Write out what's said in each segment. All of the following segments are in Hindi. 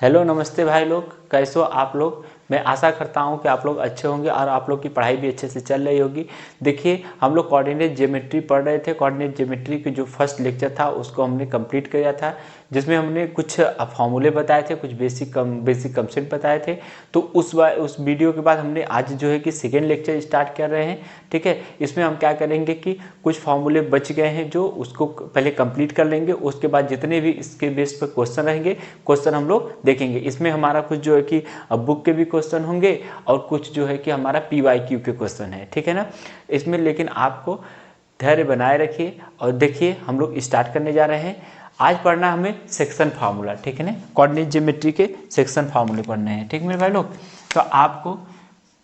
हेलो नमस्ते भाई लोग, कैसे हो आप लोग। मैं आशा करता हूं कि आप लोग अच्छे होंगे और आप लोग की पढ़ाई भी अच्छे से चल रही होगी। देखिए, हम लोग कोऑर्डिनेट ज्योमेट्री पढ़ रहे थे। कोऑर्डिनेट ज्योमेट्री की जो फर्स्ट लेक्चर था उसको हमने कंप्लीट किया था, जिसमें हमने कुछ फॉर्मूले बताए थे, कुछ बेसिक कंसेप्ट बताए थे। तो उस वीडियो के बाद हमने आज जो है कि सेकेंड लेक्चर स्टार्ट कर रहे हैं। ठीक है, इसमें हम क्या करेंगे कि कुछ फॉर्मूले बच गए हैं जो उसको पहले कंप्लीट कर लेंगे। उसके बाद जितने भी इसके बेस पर क्वेश्चन रहेंगे, क्वेश्चन हम लोग देखेंगे। इसमें हमारा कुछ जो है कि बुक के भी क्वेश्चन होंगे और कुछ जो है कि हमारा PYQ के क्वेश्चन है। ठीक है ना, इसमें लेकिन आपको धैर्य बनाए रखिए और देखिए हम लोग स्टार्ट करने जा रहे हैं। आज पढ़ना हमें सेक्शन फार्मूला। ठीक है ना, कोऑर्डिनेट ज्योमेट्री के सेक्शन फार्मूले पढ़ने हैं। ठीक मेरे भाई लोग, तो आपको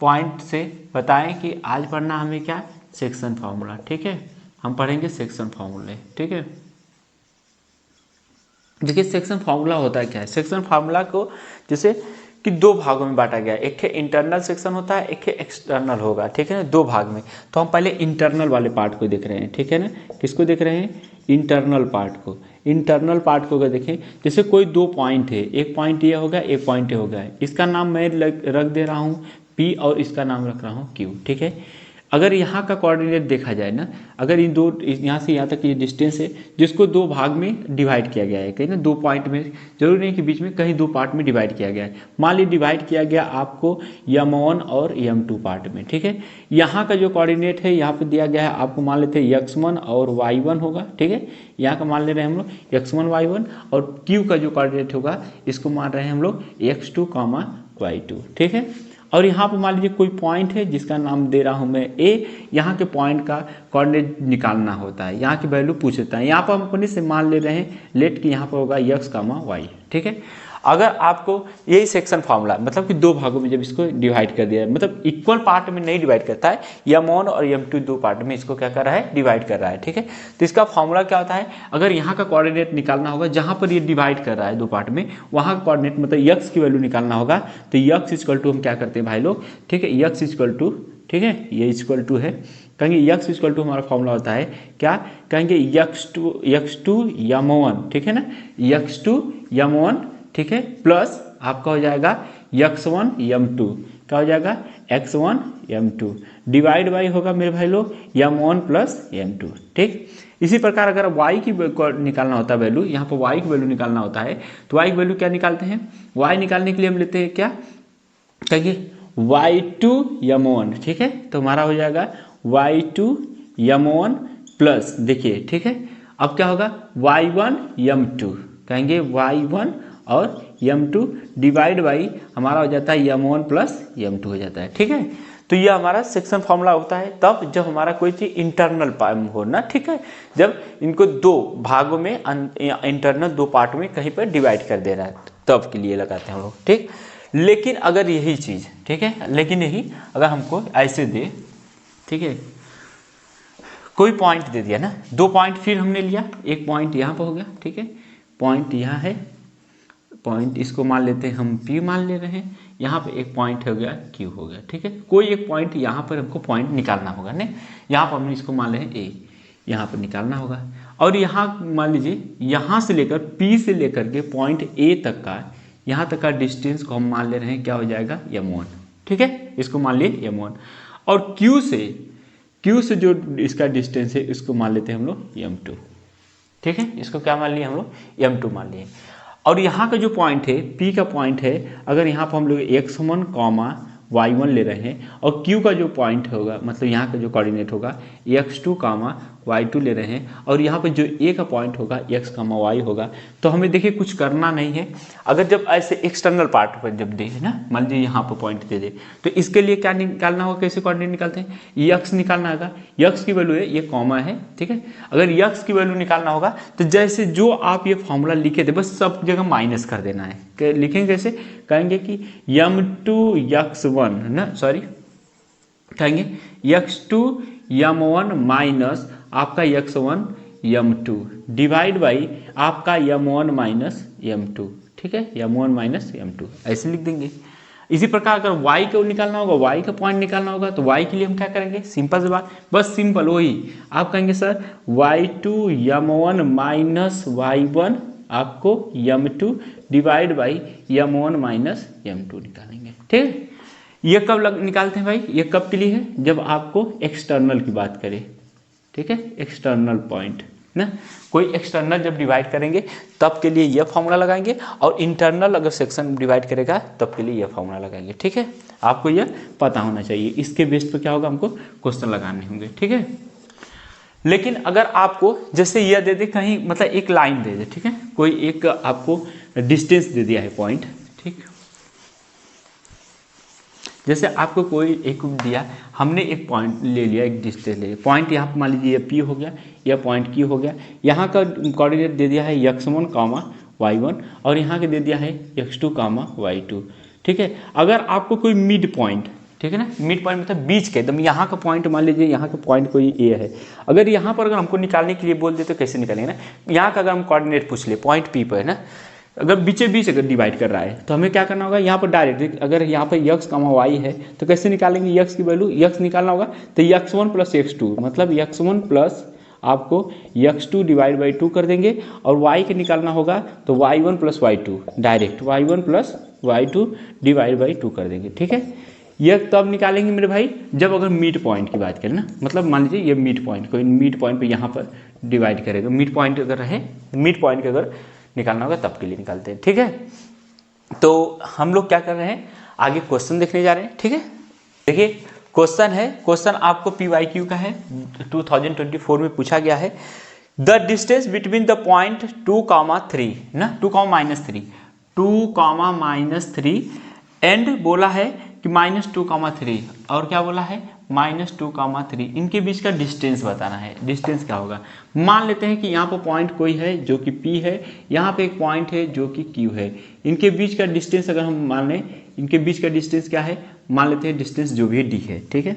पॉइंट से बताएं कि आज पढ़ना हमें क्या, सेक्शन फार्मूला। ठीक है, हम पढ़ेंगे सेक्शन फार्मूले। ठीक है, देखिए सेक्शन फार्मूला होता है क्या है। सेक्शन फार्मूला को जैसे कि दो भागों में बांटा गया है। एक है इंटरनल सेक्शन होता है, एक है एक्सटर्नल होगा। ठीक है ना, दो भाग में। तो हम पहले इंटरनल वाले पार्ट को देख रहे हैं। ठीक है ना, किसको देख रहे हैं, इंटरनल पार्ट को। इंटरनल पार्ट को अगर देखें, जैसे कोई दो पॉइंट है, एक पॉइंट ये हो गया, एक पॉइंट ये हो गया। इसका नाम मैं रख दे रहा हूँ P और इसका नाम रख रहा हूँ Q। ठीक है, अगर यहाँ का कोऑर्डिनेट देखा जाए ना, अगर इन दो यहाँ से यहाँ तक ये डिस्टेंस है जिसको दो भाग में डिवाइड किया गया है, कहीं ना दो पॉइंट में, जरूरी नहीं कि बीच में, कहीं दो पार्ट में डिवाइड किया गया है। मान लीजिए डिवाइड किया गया आपको M1 और M2 पार्ट में। ठीक है, यहाँ का जो कोऑर्डिनेट है यहाँ पे दिया गया है आपको, मान लेते हैं X1 और Y1 होगा। ठीक है, यहाँ का मान ले रहे हैं हम लोग X1 Y1, और Q का जो कोऑर्डिनेट होगा इसको मान रहे हैं हम लोग X2 Y2। ठीक है, और यहाँ पर मान लीजिए कोई पॉइंट है जिसका नाम दे रहा हूँ मैं A। यहाँ के पॉइंट का कोऑर्डिनेट निकालना होता है, यहाँ की वैल्यू पूछता है। यहाँ पर हम अपने से मान ले रहे हैं लेट कि यहाँ पर होगा X, Y। ठीक है, अगर आपको यही सेक्शन फार्मूला, मतलब कि दो भागों में जब इसको डिवाइड कर दिया है, मतलब इक्वल पार्ट में नहीं डिवाइड करता है, M1 और M2 दो पार्ट में इसको क्या कर रहा है, डिवाइड कर रहा है। ठीक है, तो इसका फार्मूला क्या होता है, अगर यहाँ का कोऑर्डिनेट निकालना होगा जहाँ पर ये डिवाइड कर रहा है दो पार्ट में, वहाँ का कोऑर्डिनेट मतलब X की वैल्यू निकालना होगा। तो X इक्वल टू हम क्या करते हैं भाई लोग, ठीक है, X इक्वल टू, ठीक है, ये इक्वल टू है, कहेंगे X इक्वल टू हमारा फॉर्मूला होता है क्या, कहेंगे X2 M1। ठीक है ना, X2 M1। ठीक है, प्लस आपका हो जाएगा X1 M2, क्या हो जाएगा X1 M2, डिवाइड बाई होगा मेरे भाई लोग M1 प्लस M2। ठीक, इसी प्रकार अगर Y की निकालना होता है वैल्यू, यहाँ पर Y की वैल्यू निकालना होता है, तो Y की वैल्यू क्या निकालते हैं, Y निकालने के लिए हम लेते हैं क्या, कहिए Y2 M1। ठीक है, तो हमारा हो जाएगा Y2 M1 प्लस, देखिए ठीक है, अब क्या होगा Y1 M2, कहेंगे Y1 और M2 डिवाइड बाई हमारा हो जाता है M1 प्लस M2 हो जाता है। ठीक है, तो ये हमारा सेक्शन फॉर्मूला होता है तब जब हमारा कोई चीज़ इंटरनल हो ना। ठीक है, जब इनको दो भागों में, इंटरनल दो पार्ट में कहीं पर डिवाइड कर दे रहा है, तब के लिए लगाते हैं हम लोग। ठीक, लेकिन अगर यही चीज़, ठीक है, लेकिन यही अगर हमको ऐसे दे, ठीक है, कोई पॉइंट दे दिया ना, दो पॉइंट फिर हमने लिया, एक पॉइंट यहाँ पर हो गया। ठीक है, पॉइंट यहाँ है, पॉइंट इसको मान लेते हैं हम P मान ले रहे हैं, यहाँ पे एक पॉइंट हो गया Q हो गया। ठीक है, कोई एक पॉइंट यहाँ पर हमको पॉइंट निकालना होगा ना, यहाँ पर हमने इसको मान ले हैं A, यहाँ पर निकालना होगा। और यहाँ मान लीजिए यहाँ से लेकर P से लेकर के पॉइंट A तक का, यहाँ तक का डिस्टेंस को हम मान ले रहे हैं क्या हो जाएगा M1। ठीक है, इसको मान लिए M1, और Q से जो इसका डिस्टेंस है इसको मान लेते हैं हम लोग M2। ठीक है, इसको क्या मान लिए हम लोग, M2 मान लिए। और यहाँ का जो पॉइंट है, P का पॉइंट है, अगर यहाँ पर हम लोग X1 Y1 ले रहे हैं, और Q का जो पॉइंट होगा, मतलब यहाँ का जो कोऑर्डिनेट होगा X2 Y2 ले रहे हैं, और यहाँ पर जो A का पॉइंट होगा X Y होगा, तो हमें देखिए कुछ करना नहीं है। अगर जब ऐसे एक्सटर्नल पार्ट पर जब दे ना, मान लीजिए यहाँ पर पॉइंट दे दे, तो इसके लिए क्या निकालना होगा, कैसे कोऑर्डिनेट निकालते हैं, X निकालना होगा। X की वैल्यू है, ये कॉमा है। ठीक है, अगर X की वैल्यू निकालना होगा तो जैसे जो आप ये फॉर्मूला लिखे थे बस सब जगह माइनस कर देना है। लिखेंगे कैसे, कहेंगे कि M2 X1 ना, सॉरी, कहेंगे X2 M1 माइनस आपका X1 M2 डिवाइड बाई आपका M1 माइनस M2। ठीक है, M1 माइनस M2 ऐसे लिख देंगे। इसी प्रकार अगर Y को निकालना होगा, Y का पॉइंट निकालना होगा, तो Y के लिए हम क्या करेंगे, सिंपल सी बात, बस सिंपल वही आप कहेंगे sir Y2 M1 minus Y1 आपको m2 divide by m1 minus m2 निकालेंगे। ठीक है, ये कब निकालते हैं भाई, ये कब के लिए है, जब आपको एक्सटर्नल की बात करें। ठीक है, एक्सटर्नल पॉइंट ना, कोई एक्सटर्नल जब डिवाइड करेंगे तब के लिए यह फॉर्मूला लगाएंगे, और इंटरनल अगर सेक्शन डिवाइड करेगा तब के लिए यह फॉर्मूला लगाएंगे। ठीक है, आपको यह पता होना चाहिए, इसके बेस पे क्या होगा, हमको क्वेश्चन लगाने होंगे। ठीक है, लेकिन अगर आपको जैसे यह दे दे कहीं, मतलब एक लाइन दे दे, ठीक है, कोई एक आपको डिस्टेंस दे दिया है पॉइंट, ठीक, जैसे आपको कोई एक दिया, हमने एक पॉइंट ले लिया, एक डिस्टेंस ले लिया, पॉइंट यहाँ पर मान लीजिए ये P हो गया, यह पॉइंट Q हो गया, यहाँ का कोऑर्डिनेट दे दिया है x1, y1, और यहाँ के दे दिया है x2, y2। ठीक है, अगर आपको कोई मिड पॉइंट, ठीक है ना, मिड पॉइंट मतलब बीच के एकदम यहाँ का पॉइंट, मान लीजिए यहाँ का पॉइंट कोई A है, अगर यहाँ पर अगर हमको निकालने के लिए बोल दे तो कैसे निकालेंगे ना, यहाँ का अगर हम कोऑर्डिनेट पूछ ले, पॉइंट P पर है ना, अगर बीचे बीच अगर डिवाइड कर रहा है तो हमें क्या करना होगा, यहाँ पर डायरेक्ट, अगर यहाँ पर x, y है तो कैसे निकालेंगे, x की वैल्यू, x निकालना होगा तो x1 प्लस x2, मतलब x1 प्लस आपको x2 डिवाइड बाई 2 कर देंगे, और y के निकालना होगा तो y1 plus y2, direct y1 plus y2 divide by 2 कर देंगे। ठीक है, यह तब निकालेंगे मेरे भाई जब अगर मिड पॉइंट की बात करें ना, मतलब मान लीजिए ये मिड पॉइंट, कोई मिड पॉइंट पे यहाँ पर डिवाइड करेगा, मिड पॉइंट अगर रहे, मिड पॉइंट के अगर निकालना होगा तब के लिए निकालते हैं। ठीक है, तो हम लोग क्या कर रहे हैं, आगे क्वेश्चन देखने जा रहे हैं। ठीक है, देखिए क्वेश्चन है, क्वेश्चन आपको PYQ का है, 2024 में पूछा गया है। The distance between the point 2,3 ना, 2,-3, 2,-3 एंड बोला है कि -2,3, और क्या बोला है, -2,3, इनके बीच का डिस्टेंस बताना है। डिस्टेंस क्या होगा, मान लेते हैं कि यहाँ पर पॉइंट कोई है जो कि P है, यहाँ पे एक पॉइंट है जो कि Q है, इनके बीच का डिस्टेंस अगर हम मान लें, इनके बीच का डिस्टेंस क्या है, मान लेते हैं डिस्टेंस जो भी है D है। ठीक है,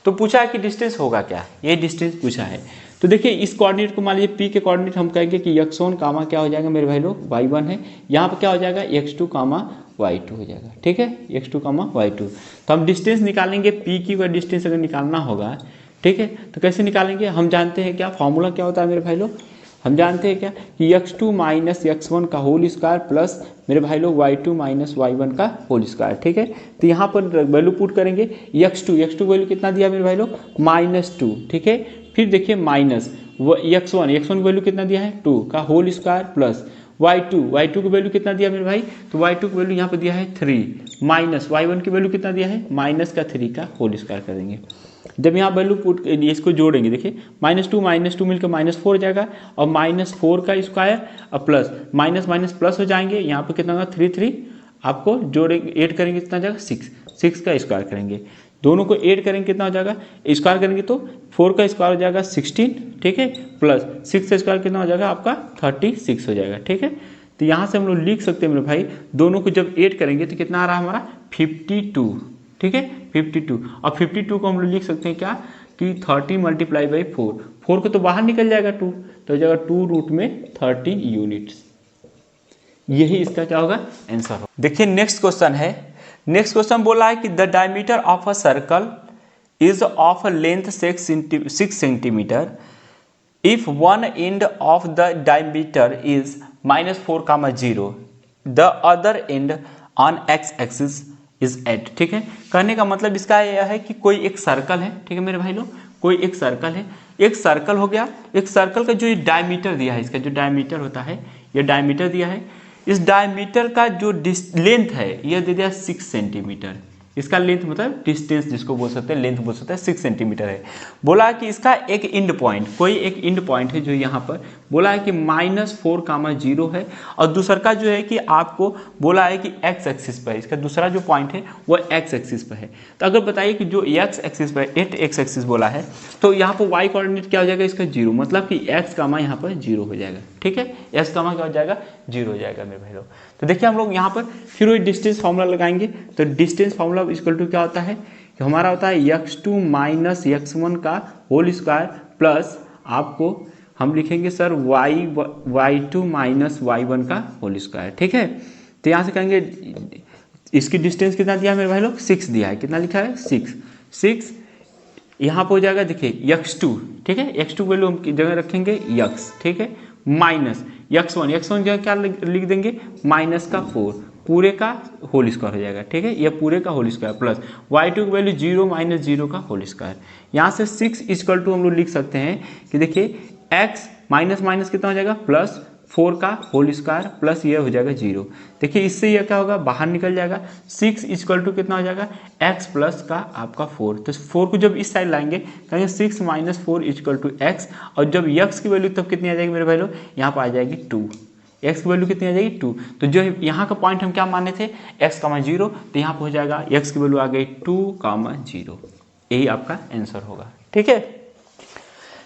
तो पूछा है कि डिस्टेंस होगा क्या, ये डिस्टेंस पूछा है। तो देखिए इस कोऑर्डिनेट को मान लीजिए P के कोऑर्डिनेट हम कहेंगे कि x1 कामा क्या हो जाएगा मेरे भाई लोग, y1 है, यहाँ पर क्या हो जाएगा x2 कामा y2 हो जाएगा। ठीक है, x2 कामा y2, तो हम डिस्टेंस निकालेंगे, PQ का डिस्टेंस अगर निकालना होगा, ठीक है, तो कैसे निकालेंगे, हम जानते हैं क्या फॉर्मूला क्या होता है मेरे भाई लोग, हम जानते हैं क्या कि x2 माइनस x1 का होल स्क्वायर प्लस मेरे भाई लोग y2 माइनस y1 का होल स्क्वायर। ठीक है, तो यहाँ पर वैल्यू पुट करेंगे, x2 वैल्यू कितना दिया मेरे भाई लोग, -2। ठीक है, फिर देखिए माइनस x1 की वैल्यू कितना दिया है, 2 का होल स्क्वायर प्लस y2 की वैल्यू कितना दिया मेरे भाई, तो y2 की वैल्यू यहाँ पर दिया है 3, माइनस y1 की वैल्यू कितना दिया है, -3 का होल स्क्वायर कर देंगे। जब यहाँ वैल्यू पुट इसको जोड़ेंगे, देखिए -2 मिलकर -4 हो जाएगा, और -4 का स्क्वायर और प्लस माइनस प्लस हो जाएंगे, यहाँ पे कितना होगा 3 आपको जोड़ेंगे, ऐड करेंगे कितना हो जाएगा 6 का स्क्वायर करेंगे, दोनों को ऐड करेंगे कितना हो जाएगा, स्क्वायर करेंगे तो 4 का स्क्वायर हो जाएगा 16, ठीक है, प्लस 6 का स्क्वायर कितना हो जाएगा आपका 36 हो जाएगा। ठीक है, तो यहाँ से हम लोग लिख सकते हैं मेरे भाई, दोनों को जब ऐड करेंगे तो कितना आ रहा है हमारा 52। ठीक है, 52, और 52 को हम लोग लिख सकते हैं क्या कि 30 मल्टीप्लाई बाई 4 को तो बाहर निकल जाएगा 2, तो हो जाएगा 2√30 यूनिट्स। यही इसका क्या होगा आंसर हो। देखिए नेक्स्ट क्वेश्चन है, नेक्स्ट क्वेश्चन बोला है कि the diameter of a circle is of length 6 centimetre if one end of the diameter is -4, 0, the other and on x axis is 8। ठीक है, कहने का मतलब इसका यह है कि कोई एक सर्कल है, ठीक है मेरे भाई लोग, कोई एक सर्कल है, एक सर्कल हो गया, एक सर्कल का जो ये डायमीटर दिया है, इसका जो डायमीटर होता है, ये डायमीटर दिया है, इस डायमीटर का जो लेंथ है यह दे दिया 6 सेंटीमीटर, इसका लेंथ मतलब डिस्टेंस जिसको बोल सकते हैं, लेंथ बोल सकते हैं, 6 सेंटीमीटर है। बोला कि इसका एक इंड पॉइंट, कोई एक इंड पॉइंट है जो यहाँ पर बोला है कि -4, 0 है, और दूसरा का जो है कि आपको बोला है कि x एक्सिस पर, इसका दूसरा जो पॉइंट है वो x एक्सिस पर है। तो अगर बताइए कि जो x एक्सिस पर 8x एक्सिस बोला है, तो यहाँ पर y कोऑर्डिनेट क्या हो जाएगा इसका 0, मतलब कि x कामा यहाँ पर 0 हो जाएगा। ठीक है, x कामा क्या हो जाएगा 0 हो जाएगा मेरे भाई लोग। तो देखिए हम लोग यहाँ पर फिर वही डिस्टेंस फार्मूला लगाएंगे, तो डिस्टेंस फार्मूला इक्वल टू क्या होता है कि हमारा होता है x2 माइनस x1 का होल स्क्वायर प्लस आपको हम लिखेंगे सर y2 माइनस y1 का होल स्क्वायर। ठीक है, तो यहाँ से कहेंगे इसकी डिस्टेंस कितना दिया है मेरे भाई लोग 6 दिया है, कितना लिखा है 6 यहाँ पर हो जाएगा देखिए x2। ठीक है, x2 वैल्यू हम जगह रखेंगे x, ठीक है, माइनस x1 क्या लिख देंगे, माइनस का 4 पूरे का होल स्क्वायर हो जाएगा, ठीक है, यह पूरे का होल स्क्वायर प्लस y2 की वैल्यू 0 माइनस 0 का होल स्क्वायर। यहाँ से 6 इक्वल टू हम लोग लिख सकते हैं कि देखिए x माइनस माइनस कितना हो जाएगा, प्लस 4 का होल स्क्वायर प्लस ये हो जाएगा 0। देखिए इससे यह क्या होगा, बाहर निकल जाएगा। 6 इक्वल टू कितना हो जाएगा, x प्लस का आपका 4। तो 4 को जब इस साइड लाएंगे कहेंगे 6 माइनस 4 इक्वल टू x, और जब x की वैल्यू तब कितनी आ जाएगी मेरे भाई लोग, यहाँ पर आ जाएगी 2। x की वैल्यू कितनी आ जाएगी 2। तो जो यहाँ का पॉइंट हम क्या माने थे, x, 0, तो यहाँ पर हो जाएगा x की वैल्यू आ गई 2, 0। यही आपका आंसर होगा, ठीक है।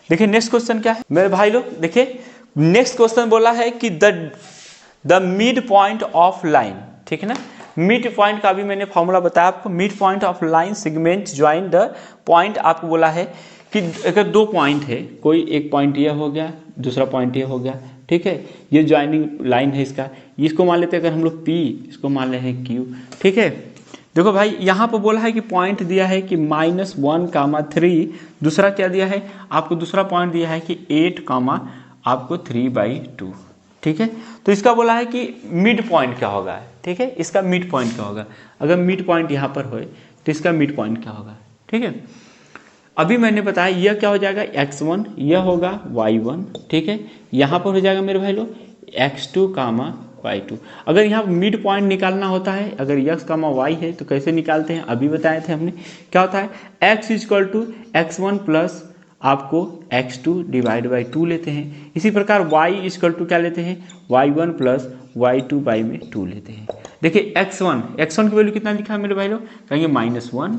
देखिए नेक्स्ट क्वेश्चन क्या है मेरे भाई लोग, देखिए नेक्स्ट क्वेश्चन बोला है कि the mid point of line, ठीक है ना। मिड पॉइंट का भी मैंने फॉर्मूला बताया आपको, mid point of line segment join the point. आपको बोला है कि अगर दो पॉइंट है, कोई एक पॉइंट ये हो गया, दूसरा पॉइंट ये हो गया, ठीक है, ये ज्वाइनिंग लाइन है इसका, इसको मान लेते हैं अगर हम लोग P, इसको मान ले हैं Q, ठीक है। देखो भाई यहाँ पर बोला है कि पॉइंट दिया है कि -1, 3, दूसरा क्या दिया है आपको, दूसरा पॉइंट दिया है कि 8, आपको 3/2, ठीक है। तो इसका बोला है कि मिड पॉइंट क्या होगा, ठीक है, इसका मिड पॉइंट क्या होगा। अगर मिड पॉइंट यहाँ पर हो तो इसका मिड पॉइंट क्या होगा, ठीक है। अभी मैंने बताया यह क्या हो जाएगा, x1, यह होगा y1, ठीक है। यहाँ पर हो जाएगा मेरे भाई लोग x2, y2। अगर यहाँ मिड पॉइंट निकालना होता है, अगर x, y है तो कैसे निकालते हैं, अभी बताए थे हमने। क्या होता है, x equal to x1 plus आपको x2 डिवाइड बाई 2 लेते हैं। इसी प्रकार y इक्वल टू क्या लेते हैं, y1 प्लस y2 बाई में 2 लेते हैं। देखिए x1 की वैल्यू कितना लिखा है मेरे भाई लोग, कहेंगे -1,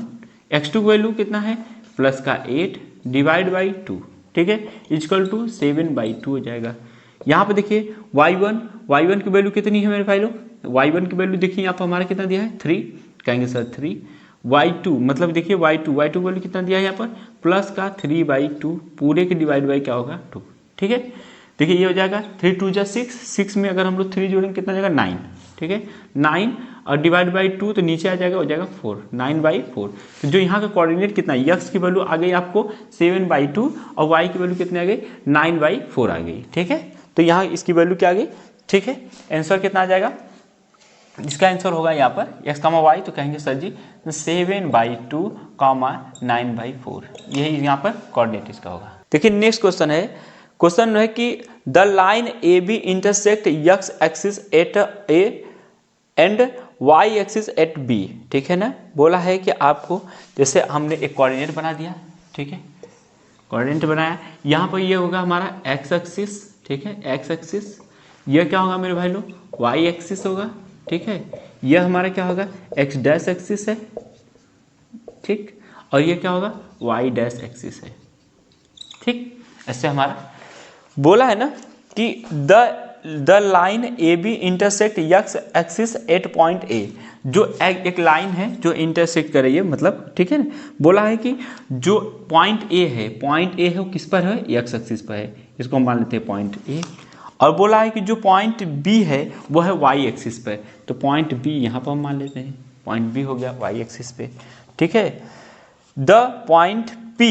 x2 की वैल्यू कितना है, प्लस का 8 डिवाइड बाई 2, ठीक है, इक्वल टू 7/2 हो जाएगा। यहाँ पे देखिए y1 की वैल्यू कितनी है मेरे भाई लोग, y1 की वैल्यू देखिए यहाँ पर हमारा कितना दिया है 3, कहेंगे सर 3। y2 मतलब देखिए y2 की वैल्यू कितना दिया है यहाँ पर, प्लस का 3/2 पूरे के डिवाइड बाई क्या होगा 2, ठीक है। देखिए ये हो जाएगा 3 2 जा 6 में अगर हम लोग 3 जोड़ेंगे कितना जाएगा 9, ठीक है, 9 और डिवाइड बाई 2 तो नीचे आ जाएगा, हो जाएगा 4, 9/4। तो जो यहाँ का कोऑर्डिनेट कितना है, x की वैल्यू आ गई आपको 7/2 और y की वैल्यू कितनी आ गई 9/4 आ गई, ठीक है। तो यहाँ इसकी वैल्यू क्या आ गई, ठीक है। आंसर कितना आ जाएगा, इसका आंसर होगा यहाँ पर x, y, तो कहेंगे सर जी 7/2, 9/4, यही यहाँ पर कोऑर्डिनेट इसका होगा। देखिए नेक्स्ट क्वेश्चन है कि the line A B intersect x axis at A and y axis at B, ठीक है ना। बोला है कि आपको जैसे हमने एक कोऑर्डिनेट बना दिया, ठीक है, कोऑर्डिनेट बनाया, यहाँ पर ये होगा हमारा x एक्सिस, ठीक है, x एक्सिस, यह क्या होगा मेरे भाई लोग y एक्सिस होगा, ठीक है, यह हमारा क्या होगा x डैश एक्सिस है, ठीक, और ये क्या होगा y डैश एक्सिस है, ठीक। ऐसे हमारा बोला है ना कि the line A B intersect x axis at point A, जो एक लाइन है जो इंटरसेक्ट कर रही है, मतलब ठीक है ना। बोला है कि जो पॉइंट ए है वो किस पर है, x एक्सिस पर है, इसको हम मान लेते हैं पॉइंट ए। और बोला है कि जो पॉइंट बी है वो है y एक्सिस पे, तो पॉइंट बी यहाँ पर हम मान लेते हैं, पॉइंट बी हो गया y एक्सिस पे, ठीक है। द पॉइंट P,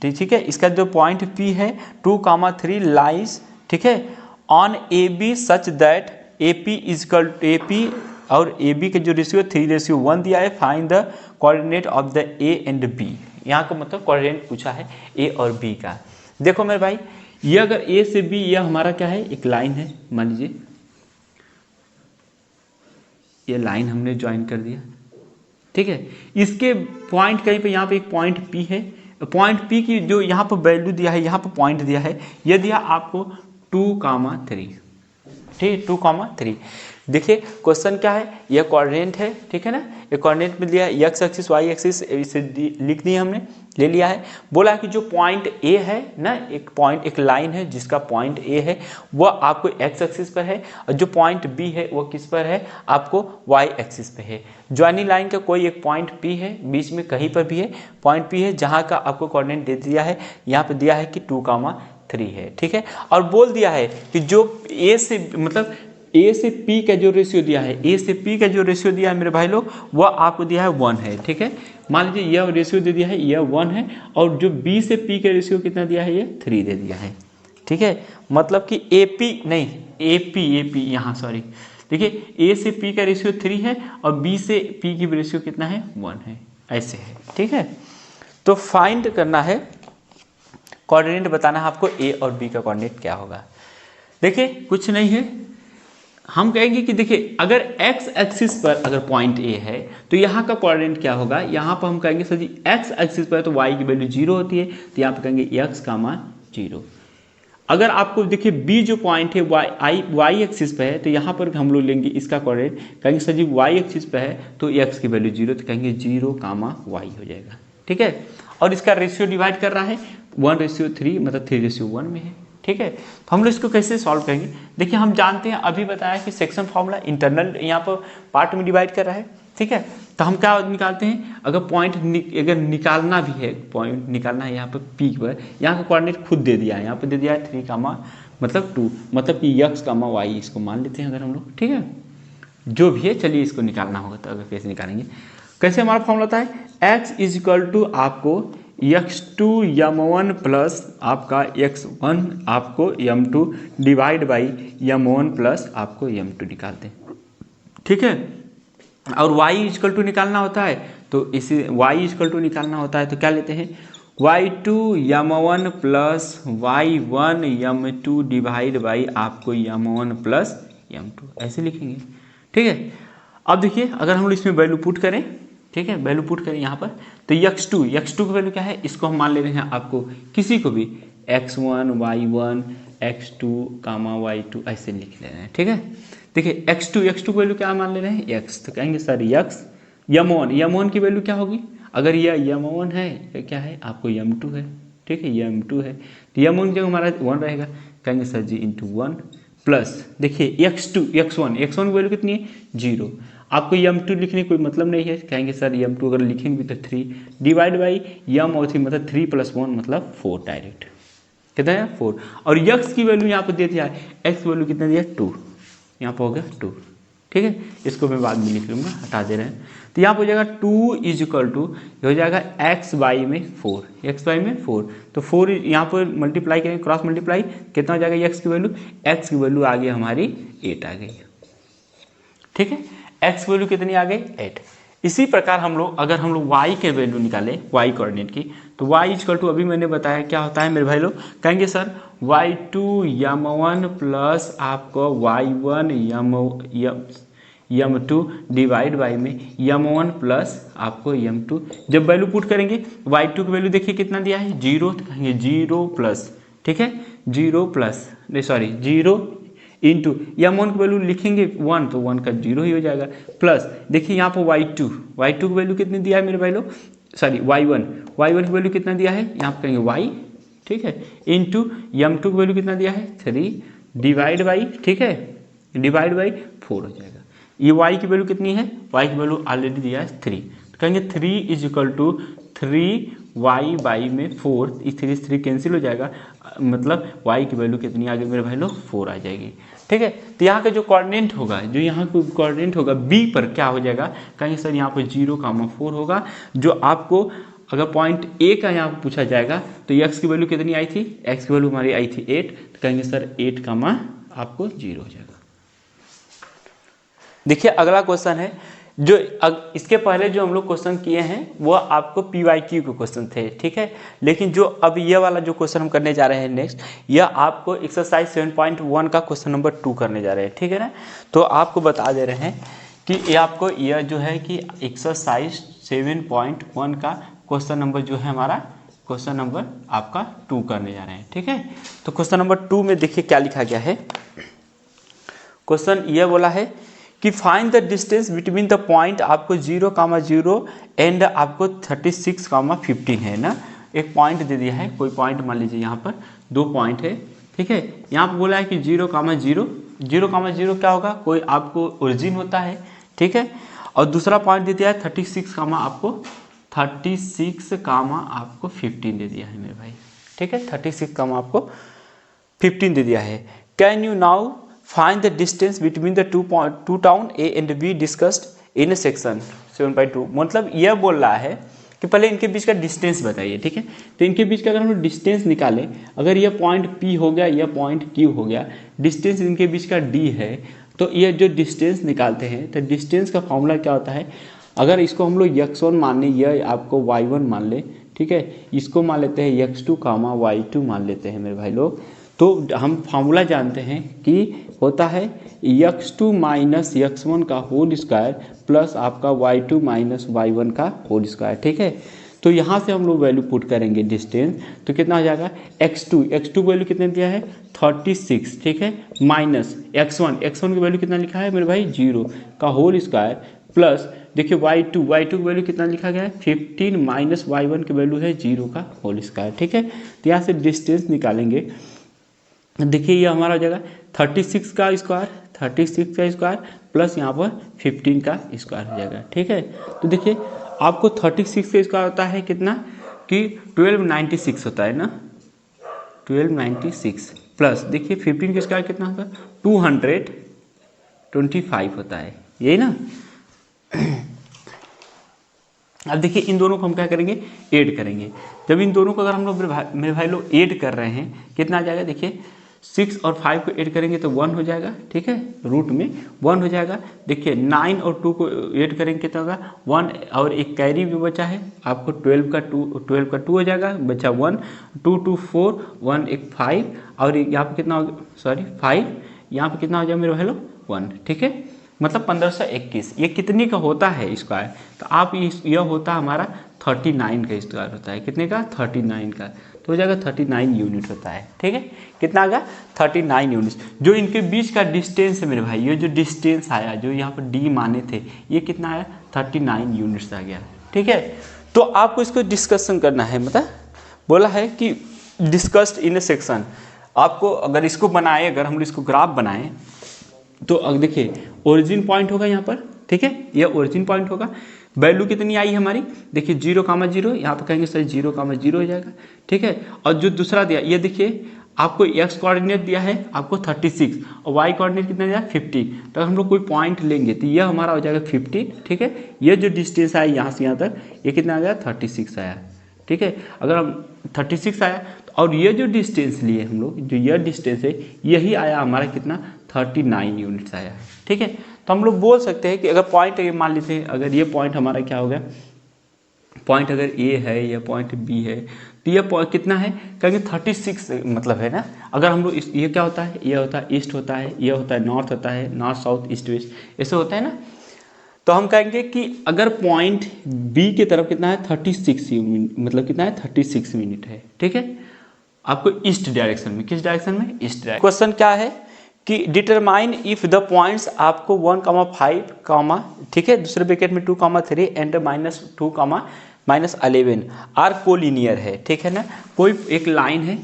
ठीक है, इसका जो पॉइंट P है 2, 3 लाइज, ठीक है, on A B such that AP is equal AP और AB के जो रेशियो 3:1 दिया है, find the coordinate of the A and B। यहाँ का मतलब कोऑर्डिनेट पूछा है A और B का। देखो मेरे भाई ये अगर A से B, यह हमारा क्या है, एक लाइन है, मान लीजिए ये लाइन हमने ज्वाइन कर दिया, ठीक है। इसके पॉइंट कहीं पे, यहाँ पे एक पॉइंट P है, पॉइंट P की जो यहाँ पर वैल्यू दिया है, यहाँ पर पॉइंट दिया है, ये दिया आपको 2, 3, ठीक है, 2, 3। देखिए क्वेश्चन क्या है, यह कोऑर्डिनेट है, ठीक है ना, ये कोऑर्डिनेट में दिया है x एक्सिस y एक्सिस, इसे लिख दिया हमने, ले लिया है। बोला कि जो पॉइंट A है ना, एक लाइन है जिसका पॉइंट A है वह आपको x एक्सिस पर है, और जो पॉइंट B है वो किस पर है, आपको y एक्सिस पे है। ज्वाइनिंग लाइन का कोई एक पॉइंट P है, बीच में कहीं पर भी है पॉइंट P है, जहाँ का आपको कोऑर्डिनेट दे दिया है, यहाँ पे दिया है कि 2, 3 है, ठीक है। और बोल दिया है कि जो A से मतलब A से P का जो रेशियो दिया है, A से P का जो रेशियो दिया है मेरे भाई लोग, वह आपको दिया है 1 है, ठीक है। मान लीजिए यह रेशियो दे दिया है, यह 1 है, और जो B से P का रेशियो कितना दिया है, ये 3 दे दिया है, ठीक है, मतलब कि AP नहीं, AP यहाँ सॉरी, देखिए A से P का रेशियो 3 है और B से P की रेशियो कितना है 1 है, ऐसे है। ठीक है, तो फाइंड करना है, कोऑर्डिनेट बताना है आपको A और B का कोऑर्डिनेट क्या होगा। देखिए कुछ नहीं है, हम कहेंगे कि देखिए अगर x एक्सिस पर अगर पॉइंट A है तो यहाँ का कोऑर्डिनेट क्या होगा, यहाँ पर हम कहेंगे सर जी x एक्सिस पर तो y की वैल्यू 0 होती है, तो यहाँ पर कहेंगे x, 0। अगर आपको देखिए B जो पॉइंट है y एक्सिस पे है तो यहाँ पर हम लोग लेंगे इसका कोऑर्डिनेट, कहेंगे सर जी y एक्सिस पे है तो x की वैल्यू 0, तो कहेंगे 0, y हो जाएगा। ठीक है, और इसका रेशियो डिवाइड कर रहा है 1:3, मतलब 3:1 में है। ठीक है, तो हम लोग इसको कैसे सॉल्व करेंगे, देखिए हम जानते हैं, अभी बताया कि सेक्शन फार्मूला इंटरनल यहाँ पर पार्ट में डिवाइड कर रहा है। ठीक है, तो हम क्या निकालते हैं, अगर पॉइंट अगर निकालना भी है, पॉइंट निकालना है यहाँ पर P पर, यहाँ का कोऑर्डिनेट खुद दे दिया है, यहाँ पर दे दिया है 3, मतलब 2, मतलब कि x, y इसको मान लेते हैं अगर हम लोग। ठीक है, जो भी है चलिए इसको निकालना होगा, तो अगर कैसे निकालेंगे, कैसे हमारा फॉर्मूला होता है, x इज इक्वल टू आपको x2 m1 प्लस आपका x1 आपको m2 divide by m1 plus आपको m2 निकालते हैं। ठीक है, और y इक्वल टू निकालना होता है, तो इसी y इक्वल टू निकालना होता है तो क्या लेते हैं, y2 m1 plus y1 m2 divide by आपको m1 प्लस m2, ऐसे लिखेंगे। ठीक है, अब देखिए अगर हम लोग इसमें वैल्यू पुट करें, ठीक है, वैल्यू पुट करें यहाँ पर, तो x2 की वैल्यू क्या है, इसको हम मान ले रहे हैं आपको किसी को भी x1 y1 x2 y2 ऐसे लिख ले रहे हैं। ठीक है, देखिए x2 की वैल्यू क्या मान ले रहे हैं x, तो कहेंगे सर x, m1 की वैल्यू क्या होगी, अगर यह m1 है ये क्या है आपको m2 है। ठीक है, ये m2 है तो m1 जगह हमारा 1 रहेगा, कहेंगे सर जी इंटू 1 प्लस देखिए x1 की वैल्यू कितनी है 0, आपको m2 लिखने कोई मतलब नहीं है, कहेंगे सर m2 अगर लिखेंगे तो 3 डिवाइड बाई m और 3 मतलब 3 + 1 मतलब 4 डायरेक्ट, कितना है 4, और x की वैल्यू यहाँ पर दे दिया है, x की वैल्यू कितना दिया 2, यहाँ पर हो गया 2। ठीक है, इसको मैं बाद में लिख लूँगा, हटा दे रहे हैं, तो यहाँ पर हो जाएगा 2 इज इक्वल टू हो जाएगा x/4 में 4, तो 4 यहाँ पर मल्टीप्लाई करेंगे, क्रॉस मल्टीप्लाई, कितना हो जाएगा x की वैल्यू आ गई हमारी 8 आ गई। ठीक है, x की वैल्यू कितनी आ गई 8। इसी प्रकार हम लोग अगर हम लोग y के वैल्यू निकालें, y कोऑर्डिनेट की, तो y इक्वल टू अभी मैंने बताया क्या होता है मेरे भाई लोग, कहेंगे सर y2 m1 प्लस आपको y1 m2 डिवाइड बाई में m1 प्लस आपको m2, जब वैल्यू पुट करेंगे y2 की वैल्यू देखिए कितना दिया है 0, तो कहेंगे 0 प्लस, ठीक है 0 प्लस नहीं सॉरी 0 इंटू m1 की वैल्यू लिखेंगे 1, तो 1 का 0 ही हो जाएगा, प्लस देखिए यहाँ पर y2 की वैल्यू कितनी दिया है मेरे भाई लोग, सॉरी y1 की वैल्यू कितना दिया है, यहाँ पर कहेंगे y, ठीक है, इंटू m2 की वैल्यू कितना दिया है 3 डिवाइड बाई, ठीक है, डिवाइड बाई 4 हो जाएगा। ये y की वैल्यू कितनी है, y की वैल्यू ऑलरेडी दिया है 3, तो कहेंगे 3 is equal to 3y by में 4, इस 3 कैंसिल हो जाएगा, मतलब y की वैल्यू कितनी आ गई मेरे भाई लोग 4 आ जाएगी। ठीक है, तो यहाँ का जो कोऑर्डिनेट होगा, जो यहाँ का कोऑर्डिनेट होगा b पर क्या हो जाएगा, कहेंगे सर यहाँ पर 0,4 होगा, जो आपको अगर पॉइंट A का यहाँ पूछा जाएगा तो x की वैल्यू कितनी आई थी, x की वैल्यू हमारी आई थी 8, तो कहेंगे सर 8 आपको 0 हो जाएगा। देखिए अगला क्वेश्चन है, जो इसके पहले जो हम लोग क्वेश्चन किए हैं वो आपको PYQ के क्वेश्चन थे, ठीक है, लेकिन जो अब ये वाला जो क्वेश्चन हम करने जा रहे हैं नेक्स्ट, यह आपको एक्सरसाइज 7.1 का क्वेश्चन नंबर 2 करने जा रहे हैं, ठीक है ना। तो आपको बता दे रहे हैं कि ये आपको यह जो है कि एक्सरसाइज 7.1 का क्वेश्चन नंबर जो है हमारा क्वेश्चन नंबर आपका 2 करने जा रहे हैं, ठीक है। तो क्वेश्चन नंबर 2 में देखिए क्या लिखा गया है, क्वेश्चन ये बोला है कि find the distance between the point आपको 0,0 एंड आपको 36,15 है ना, एक पॉइंट दे दिया है, कोई पॉइंट मान लीजिए यहाँ पर 2 पॉइंट है, ठीक है, यहाँ पर बोला है कि 0,0 क्या होगा, कोई आपको ओरिजिन होता है, ठीक है, और दूसरा पॉइंट दे दिया है 36 आपको 15 दे दिया है मेरे भाई, ठीक है, 36 आपको 15 दे दिया है। Can you now find the distance between the two town A and B discussed in section 7.2, मतलब यह बोल रहा है कि पहले इनके बीच का डिस्टेंस बताइए, ठीक है। तो इनके बीच का अगर हम लोग डिस्टेंस निकालें, अगर यह पॉइंट P हो गया, यह पॉइंट Q हो गया, डिस्टेंस इनके बीच का D है, तो ये जो डिस्टेंस निकालते हैं तो डिस्टेंस का फॉर्मूला क्या होता है, अगर इसको हम लोग x1 मान लें, यह आपको y1 मान लें, ठीक है, इसको मान लेते हैं x2 y2 मान लेते हैं मेरे भाई लोग, तो हम फार्मूला जानते हैं कि होता है x2 माइनस x1 का होल स्क्वायर प्लस आपका y2 माइनस y1 का होल स्क्वायर, ठीक है। तो यहाँ से हम लोग वैल्यू पुट करेंगे डिस्टेंस, तो कितना हो जाएगा x2 वैल्यू कितने दिया है 36, ठीक है, माइनस x1 की वैल्यू कितना लिखा है मेरे भाई 0 का होल स्क्वायर प्लस देखिए y2 की वैल्यू कितना लिखा गया है 15 माइनस y1 की वैल्यू है 0 का होल स्क्वायर, ठीक है। तो यहाँ से डिस्टेंस निकालेंगे, देखिए ये हमारा हो जाएगा 36 का स्क्वायर प्लस यहाँ पर 15 का स्क्वायर हो जाएगा, ठीक है। तो देखिए आपको 36 का स्क्वायर होता है कितना कि 1296 होता है ना, 1296 प्लस देखिए 15 का स्क्वायर कितना होता है 225 होता है, यही ना। अब देखिए इन दोनों को हम क्या करेंगे, ऐड करेंगे। जब इन दोनों को अगर हम लोग मेरे भाई लोग ऐड कर रहे हैं, कितना आ जाएगा, देखिए 6 और 5 को ऐड करेंगे तो 1 हो जाएगा, ठीक है, रूट में 1 हो जाएगा। देखिए 9 और 2 को ऐड करेंगे कितना होगा 1, और एक कैरी भी बचा है आपको 12 का 2 हो जाएगा, बचा 1, 2 2 4, 1 एक 5, और यहाँ पे कितना हो, सॉरी 5, यहाँ पे कितना हो जाएगा मेरे भाई लोग 1, ठीक है, मतलब 1521। ये कितने का होता है स्क्वायर, तो आप यह होता है हमारा 39 का स्क्वायर होता है, कितने का 39 का, तो हो जाएगा 39 यूनिट होता है, ठीक है। कितना आ गया 39 यूनिट। जो इनके बीच का डिस्टेंस है मेरे भाई, ये जो डिस्टेंस आया जो यहाँ पर D माने थे, ये कितना आया 39 यूनिट्स आ गया, ठीक है। तो आपको इसको डिस्कशन करना है, मतलब बोला है कि डिस्कस्ड इन ए सेक्शन। आपको अगर इसको बनाए, अगर हम इसको ग्राफ बनाएं तो अब देखिए ओरिजिन पॉइंट होगा यहाँ पर, ठीक है, ये ओरिजिन पॉइंट होगा। वैल्यू कितनी आई हमारी, देखिए 0,0, यहाँ पर कहेंगे सर 0,0 हो जाएगा, ठीक है। और जो दूसरा दिया, ये देखिए आपको x कोऑर्डिनेट दिया है आपको 36 और y कोऑर्डिनेट कितना दिया 50, तो हम लोग कोई पॉइंट लेंगे तो यह हमारा हो जाएगा 50, ठीक है। ये जो डिस्टेंस आया यहाँ से यहाँ तक, ये कितना आ गया 36 आया, ठीक है। अगर हम 36 आया, और ये जो डिस्टेंस लिए हम लोग, जो यह डिस्टेंस है, यही आया हमारा कितना 39 यूनिट्स आया है, ठीक है। तो हम लोग बोल सकते हैं कि अगर पॉइंट ये मान लेते हैं, अगर ये पॉइंट हमारा क्या हो गया, पॉइंट अगर ए है या पॉइंट बी है, तो ये पॉइंट कितना है, कहेंगे 36 मतलब है ना। अगर हम लोग ये क्या होता है, ये होता है ईस्ट होता है, ये होता है नॉर्थ होता है, नॉर्थ साउथ ईस्ट वेस्ट, ऐसे होता है ना। तो हम कहेंगे कि अगर पॉइंट बी की तरफ कितना है 36 यूनिट, मतलब कितना है 36 मिनट है, ठीक है। आपको ईस्ट डायरेक्शन में, किस डायरेक्शन में, ईस्ट डायरेक्शन। क्वेश्चन क्या है कि डिटरमाइन इफ द पॉइंट्स आपको 1,5, ठीक है, दूसरे ब्रैकेट में 2,3 एंड -2,-11 आर कोलिनियर है, ठीक है ना। कोई एक लाइन है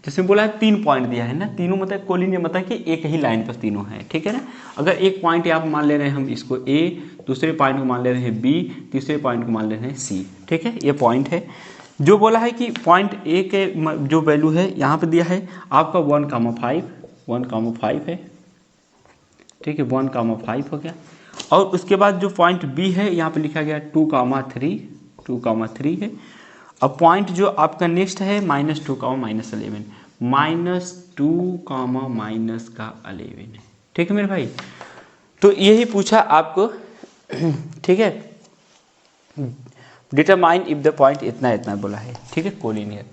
जिसमें बोला है 3 पॉइंट दिया है ना, तीनों मतलब कोलिनियर मतलब कि एक ही लाइन पर तीनों है, ठीक है ना। अगर एक पॉइंट यहाँ पर मान ले रहे हैं हम इसको A, दूसरे पॉइंट को मान ले रहे हैं B, तीसरे पॉइंट को मान ले रहे हैं C, ठीक है, ये पॉइंट है। जो बोला है कि पॉइंट A के जो वैल्यू है यहाँ पे दिया है आपका 1,5 है, ठीक है, 1,5 हो गया। और उसके बाद जो पॉइंट B है यहाँ पे लिखा गया 2,3 है। अब पॉइंट जो आपका नेक्स्ट है -2, -11, -2, ठीक है मेरे भाई। तो यही पूछा आपको, ठीक है, डिटरमाइन इफ द पॉइंट इतना बोला है, ठीक है, कोलिनियर।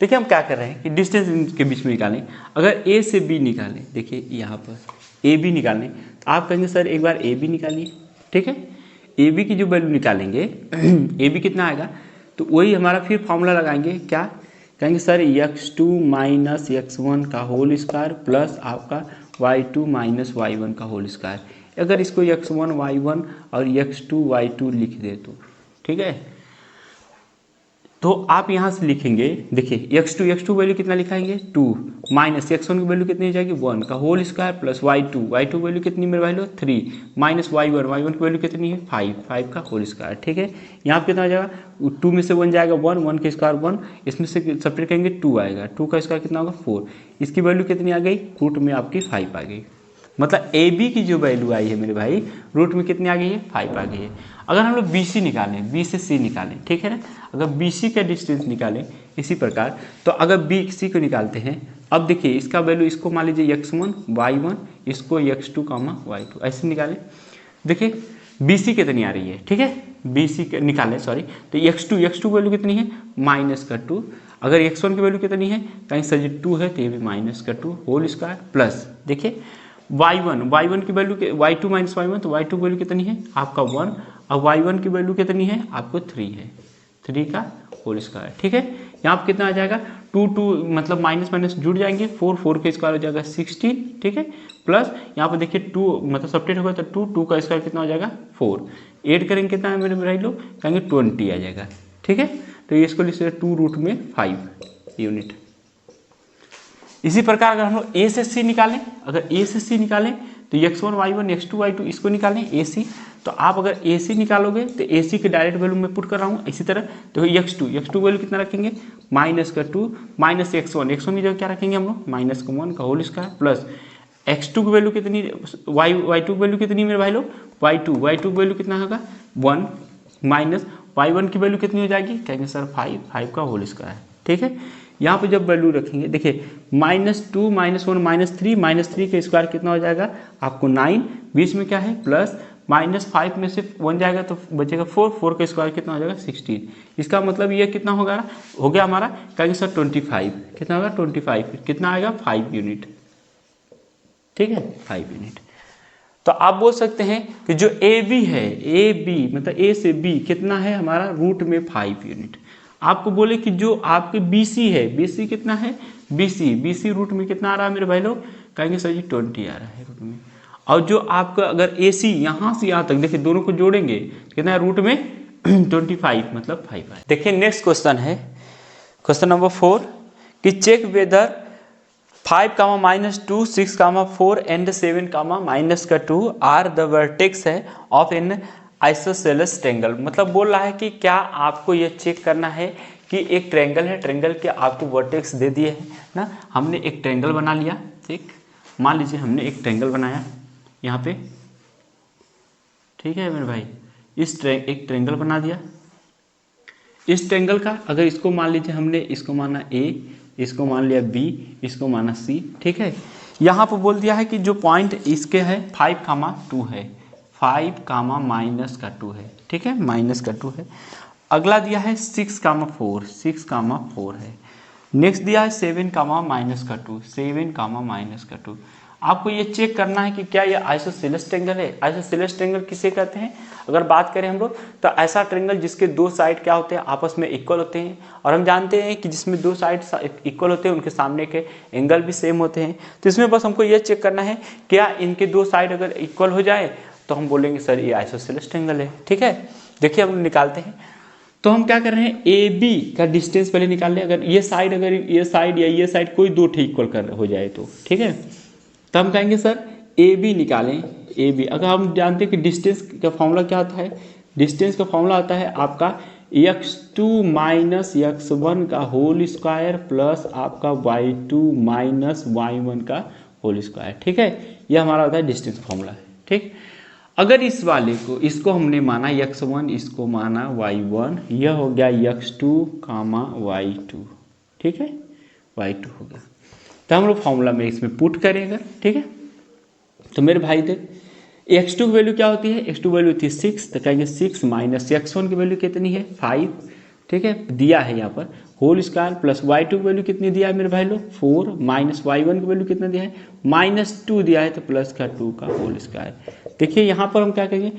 देखिए हम क्या कर रहे हैं कि डिस्टेंस के बीच में निकालें, अगर A से B निकालें, देखिए यहाँ पर AB निकालें, तो आप कहेंगे सर एक बार AB निकालिए, ठीक है। AB की जो वैल्यू निकालेंगे AB कितना आएगा, तो वही हमारा फिर फॉर्मूला लगाएंगे, क्या कहेंगे सर x2 माइनस x1 का होल स्क्वायर प्लस आपका y2 माइनस y1 का होल स्क्वायर। अगर इसको x1 y1 और x2 y2 लिख दे तो ठीक है, तो आप यहाँ से लिखेंगे, देखिए x2 वैल्यू कितना लिखाएंगे 2 माइनस x1 की वैल्यू कितनी हो जाएगी 1 का whole square plus y2 value कितनी मेरे वैल्यू 3 माइनस y1 की वैल्यू कितनी है 5 का होल स्क्वायर, ठीक है। यहाँ पे कितना आ जाएगा 2 में से 1 जाएगा 1 के स्क्वायर 1, इसमें से सब्ट्रैक्ट करेंगे 2 आएगा, 2 का स्क्वायर कितना होगा 4, इसकी वैल्यू कितनी आ गई, रूट में आपकी 5 आ गई, मतलब ए बी की जो वैल्यू आई है मेरे भाई रूट में कितनी आ गई है 5 आ गई है। अगर हम लोग बी सी निकालें, बी से सी निकालें, ठीक है ना, अगर बी सी का डिस्टेंस निकालें इसी प्रकार, तो अगर बी सी को निकालते हैं, अब देखिए इसका वैल्यू, इसको मान लीजिए x1 y1, इसको x2 y2 ऐसे निकालें। देखिए बी सी कितनी आ रही है, ठीक है, बी सी निकालें सॉरी, तो x2 वैल्यू कितनी है -2, अगर x1 की वैल्यू कितनी है, कहीं से 2 है तो ये भी -2 होल स्क्वायर प्लस, देखिए y1 की वैल्यू y2 - y1, तो y2 की वैल्यू कितनी है आपका 1, और y1 की वैल्यू कितनी है आपको 3 है, 3 का होल स्क्वायर, ठीक है। यहाँ पर कितना आ जाएगा 2 मतलब माइनस माइनस जुड़ जाएंगे, 4 का स्क्वायर हो जाएगा 16, ठीक है, प्लस यहाँ पर देखिए 2 मतलब सब्ट्रैक्ट होगा तो 2 का स्क्वायर कितना हो जाएगा 4, ऐड करेंगे कितना है मेरे भाई लोग, कहेंगे 20 आ जाएगा, ठीक है। तो ये इसको लिख 2√5 यूनिट। इसी प्रकार अगर हम लोग ए से सी निकालें, अगर ए से सी निकालें तो x1 y1 x2 y2 इसको निकालें ए सी, तो आप अगर ए सी निकालोगे तो ए सी के डायरेक्ट वैल्यू में पुट कर रहा हूँ। इसी तरह तो x2 वैल्यू कितना रखेंगे -2 माइनस x1 की जगह क्या रखेंगे हम लोग -1 का होल स्क्वायर प्लस x2 की वैल्यू कितनी, y2 की वैल्यू कितनी मेरे भाई लोग y2 की वैल्यू कितना होगा 1 माइनस y1 की वैल्यू कितनी हो जाएगी, कहेंगे सर 5 का होल स्क्वायर, ठीक है। यहाँ पे जब वैल्यू रखेंगे देखिए -2 -1 -3 का स्क्वायर कितना हो जाएगा आपको 9, बीच में क्या है प्लस, -5 में से 1 जाएगा तो बचेगा 4 का स्क्वायर कितना हो जाएगा 16। इसका मतलब ये कितना हो गया हमारा, कहेंगे सर 25, कितना होगा 25, कितना आएगा 5 यूनिट, ठीक है 5 यूनिट। तो आप बोल सकते हैं कि जो ए बी है, ए बी मतलब ए से बी कितना है हमारा रूट में 5 यूनिट। आपको बोले कि जो आपके बी सी है, बी सी कितना है, बी सी रूट में कितना आ रहा है मेरे भाई लोग, कहेंगे सर जी 20 आ रहा है रूट में। और जो आपका अगर ए सी यहाँ से यहाँ तक देखिए दोनों को जोड़ेंगे कितना है रूट में 25 मतलब 5 आए। देखिए नेक्स्ट क्वेश्चन है क्वेश्चन नंबर 4 कि check whether 5, -2, 6, 4 and 7, -2 are the vertex है ऑफ एन आइसोसेलेस ट्रेंगल। मतलब बोल रहा है कि क्या आपको ये चेक करना है कि एक ट्रेंगल है, ट्रेंगल के आपको वर्टेक्स दे दिए हैं ना, हमने एक ट्रेंगल बना लिया, ठीक, मान लीजिए हमने एक ट्रेंगल बनाया यहाँ पे, ठीक है मेरे भाई, एक ट्रेंगल बना दिया। इस ट्रेंगल का अगर इसको मान लीजिए हमने इसको माना ए, इसको मान लिया बी, इसको माना सी, ठीक है। यहाँ पर बोल दिया है कि जो पॉइंट इसके है 5, 2 है, 5, -2 है, ठीक है, -2 है। अगला दिया है 6, 4 है। नेक्स्ट दिया है 7, -2, 7, -2। आपको ये चेक करना है कि क्या ये आइसोसेलेस ट्रेंगल है। आइसोसेलेस ट्रेंगल किसे कहते हैं, अगर बात करें हम लोग तो ऐसा ट्रेंगल जिसके 2 साइड क्या होते हैं आपस में इक्वल होते हैं, और हम जानते हैं कि जिसमें 2 साइड इक्वल होते हैं उनके सामने के एंगल भी सेम होते हैं। तो इसमें बस हमको ये चेक करना है क्या इनके 2 साइड अगर इक्वल हो जाए तो हम बोलेंगे सर ये आइसोसेलेस ट्रेंगल है, ठीक है। देखिए हम निकालते हैं, तो हम क्या कर रहे हैं ए बी का डिस्टेंस पहले निकाल लें। अगर ये साइड या ये साइड कोई 2 इक्वल हो जाए तो, ठीक है, तो हम कहेंगे सर ए बी निकालें, ए बी। अगर हम जानते हैं कि डिस्टेंस का फॉर्मूला क्या होता है, डिस्टेंस का फॉर्मूला आता है आपका x2 - x1 का होल स्क्वायर प्लस आपका y2 - y1 का होल स्क्वायर, ठीक है। ये हमारा होता है डिस्टेंस फॉर्मूला, ठीक। अगर इस वाले को, इसको हमने माना x1, इसको माना y1, यह हो गया x2, y2, ठीक है, y2 हो गया। तो हम लोग फॉर्मूला में इसमें पुट करेंगे, ठीक है। तो मेरे भाई देख x2 की वैल्यू क्या होती है, x2 वैल्यू थी 6, तो कहेंगे 6 माइनस x1 की वैल्यू कितनी है 5, ठीक है, दिया है यहाँ पर होल स्क्वायर प्लस y2 की वैल्यू कितनी दिया है मेरे भाई लोग 4, माइनस y1 की वैल्यू कितना दिया है -2 दिया है, तो प्लस का 2 का होल स्क्वायर। देखिए यहाँ पर हम क्या करेंगे,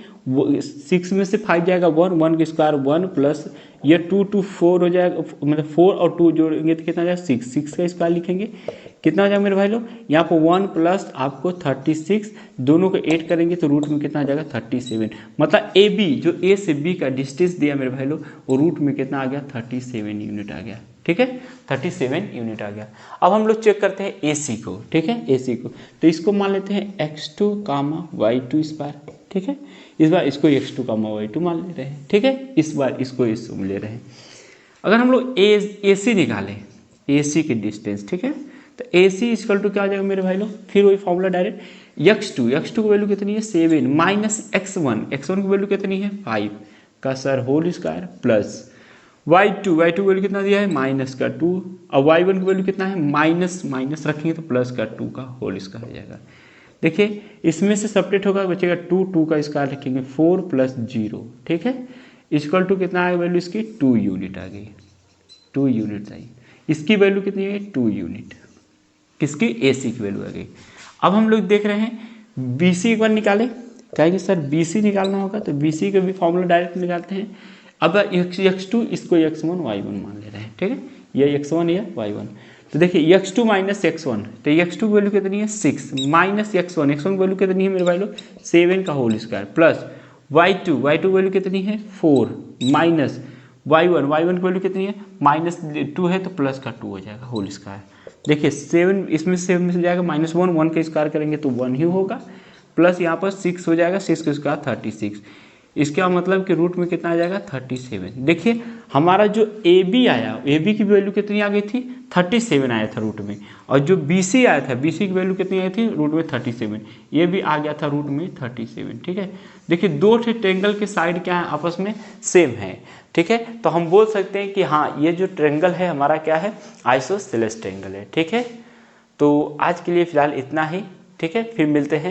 6 में से 5 जाएगा 1 का स्क्वायर 1 प्लस ये 2 4 हो जाएगा, मतलब 4 और 2 जोड़ेंगे तो कितना हो जाएगा 6 का स्क्वायर लिखेंगे, कितना हो जाएगा मेरे भाई लोग, यहाँ पर 1 प्लस आपको 36, दोनों को ऐड करेंगे तो रूट में कितना आ जाएगा 37। मतलब ए बी, जो ए से बी का डिस्टेंस दिया मेरे भाई लोग, वो रूट में कितना आ गया 37 यूनिट आ गया, ठीक है, 37 यूनिट आ गया। अब हम लोग चेक करते हैं ए सी को, ठीक है, ए सी को, तो इसको मान लेते हैं x2, y2 स्क्वायर, ठीक है। इस बार इसको x2, y2 मान ले रहे हैं, ठीक है, इस बार इसको ले रहे हैं। अगर हम लोग ए सी निकालें, ए सी की डिस्टेंस, ठीक है, तो ए सी इक्वल टू क्या हो जाएगा मेरे भाई लोग, फिर वही फॉर्मूला डायरेक्ट x2 की वैल्यू कितनी है 7 माइनस x1 की वैल्यू कितनी है 5 का sir whole square plus y2 की वैल्यू कितना दिया है माइनस का 2 और y1 की वैल्यू कितना है माइनस रखेंगे तो प्लस का 2 का होल स्क्वायर हो जाएगा। देखिए इसमें से सेपरेट होगा बचेगा 2 का स्क्वायर रखेंगे 4 प्लस 0 ठीक है इक्वल टू कितना आएगा वैल्यू इसकी 2 यूनिट आ गई 2 यूनिट आई। इसकी वैल्यू कितनी है 2 यूनिट किसकी AC की वैल्यू आ गई। अब हम लोग देख रहे हैं BC एक बार निकालें कहेंगे सर BC निकालना होगा तो BC का भी फॉर्मूला डायरेक्ट निकालते हैं। अब x2 इसको x1 y1 मान ले रहे हैं ठीक है ये x1 या y1 तो देखिए x2 माइनस x1 तो x2 की वैल्यू कितनी है 6 माइनस x1 की वैल्यू कितनी है मेरे भाई लोग 7 का होल स्क्वायर प्लस y2 की वैल्यू कितनी है 4 माइनस y1 की वैल्यू कितनी है माइनस 2 है तो प्लस का 2 हो जाएगा होल स्क्वायर। देखिए 7 इसमें से 7 में से जाएगा माइनस 1 का स्क्वायर करेंगे तो 1 ही होगा प्लस यहाँ पर 6 हो जाएगा 6 का स्क्वायर 36 इसका मतलब कि रूट में कितना आ जाएगा 37। देखिए हमारा जो AB आया AB की वैल्यू कितनी आ गई थी 37 आया था रूट में और जो BC आया था BC की वैल्यू कितनी आई थी रूट में 37 ये भी आ गया था रूट में 37 ठीक है। देखिए दो ट्रायंगल के साइड क्या है आपस में सेम है ठीक है तो हम बोल सकते हैं कि हाँ ये जो ट्रायंगल है हमारा क्या है आइसोसेलेस ट्रायंगल है ठीक है। तो आज के लिए फिलहाल इतना ही ठीक है फिर मिलते हैं।